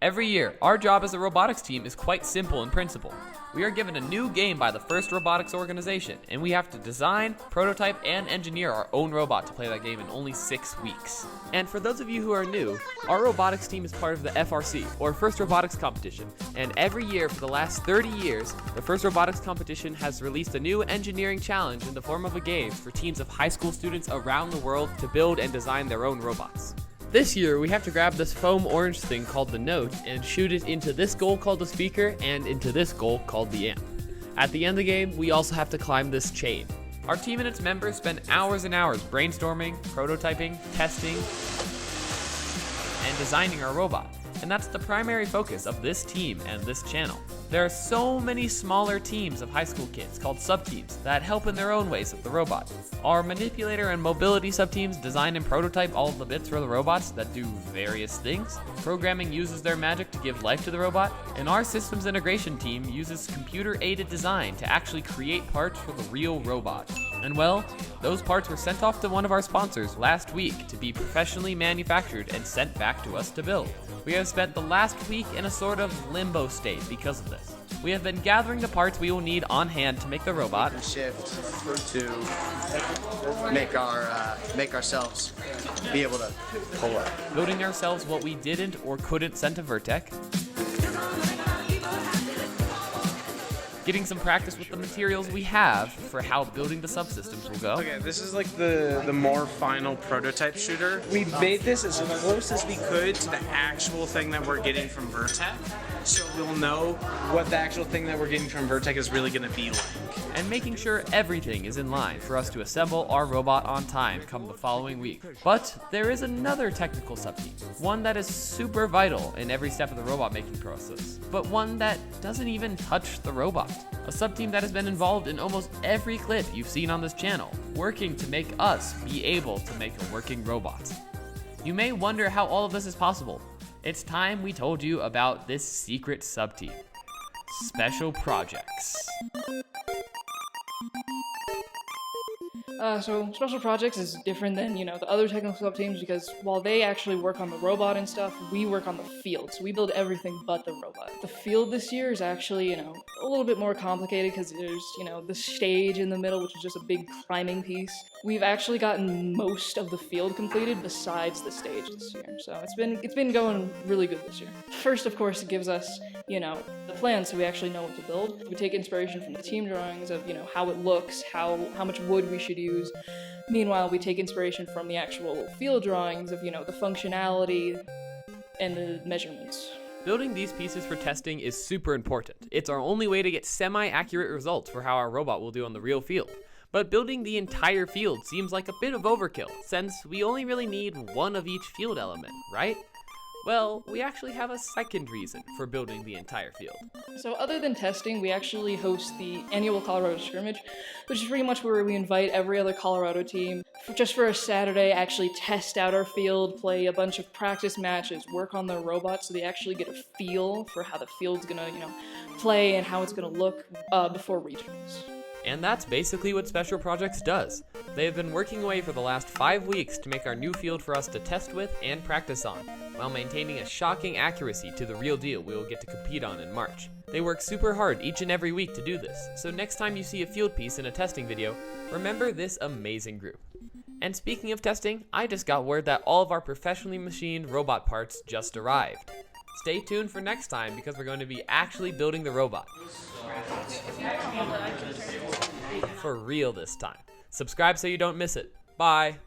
Every year, our job as a robotics team is quite simple in principle. We are given a new game by the first robotics organization, and we have to design, prototype, and engineer our own robot to play that game in only 6 weeks. And for those of you who are new, our robotics team is part of the FRC, or First Robotics Competition, and every year for the last 30 years, the First Robotics Competition has released a new engineering challenge in the form of a game for teams of high school students around the world to build and design their own robots. This year, we have to grab this foam orange thing called the note and shoot it into this goal called the speaker and into this goal called the amp. At the end of the game, we also have to climb this chain. Our team and its members spend hours and hours brainstorming, prototyping, testing, and designing our robot. And that's the primary focus of this team and this channel. There are so many smaller teams of high school kids called subteams that help in their own ways with the robot. Our manipulator and mobility subteams design and prototype all of the bits for the robots that do various things. Programming uses their magic to give life to the robot, and our systems integration team uses computer-aided design to actually create parts for the real robot. And well, those parts were sent off to one of our sponsors last week to be professionally manufactured and sent back to us to build. We have spent the last week in a sort of limbo state because of this. We have been gathering the parts we will need on hand to make the robot. Shift to make ourselves be able to pull up. Building ourselves what we didn't or couldn't send to Vertec. Getting some practice with the materials we have for how building the subsystems will go. Okay, this is like the more final prototype shooter. We made this as close as we could to the actual thing that we're getting from Vertec, so we'll know what the actual thing that we're getting from Vertec is really going to be like. And making sure everything is in line for us to assemble our robot on time come the following week. But there is another technical subteam, one that is super vital in every step of the robot making process, but one that doesn't even touch the robot. A subteam that has been involved in almost every clip you've seen on this channel, working to make us be able to make a working robot. You may wonder how all of this is possible. It's time we told you about this secret subteam. Special Projects. So Special Projects is different than, the other technical sub-teams because while they actually work on the robot and stuff, we work on the field. So we build everything but the robot. The field this year is actually, a little bit more complicated because there's, the stage in the middle, which is just a big climbing piece. We've actually gotten most of the field completed besides the stage this year. So it's been going really good this year. First, of course, it gives us, the plan so we actually know what to build. We take inspiration from the team drawings of, how it looks, how much wood we should use. Meanwhile, we take inspiration from the actual field drawings of, the functionality and the measurements. Building these pieces for testing is super important. It's our only way to get semi-accurate results for how our robot will do on the real field. But building the entire field seems like a bit of overkill, since we only really need one of each field element, right? Well, we actually have a second reason for building the entire field. So other than testing, we actually host the annual Colorado Scrimmage, which is pretty much where we invite every other Colorado team just for a Saturday, actually test out our field, play a bunch of practice matches, work on their robots so they actually get a feel for how the field's gonna, play and how it's gonna look before regionals. And that's basically what Special Projects does. They have been working away for the last 5 weeks to make our new field for us to test with and practice on, while maintaining a shocking accuracy to the real deal we will get to compete on in March. They work super hard each and every week to do this, so next time you see a field piece in a testing video, remember this amazing group. And speaking of testing, I just got word that all of our professionally machined robot parts just arrived. Stay tuned for next time because we're going to be actually building the robot. For real this time. Subscribe so you don't miss it. Bye.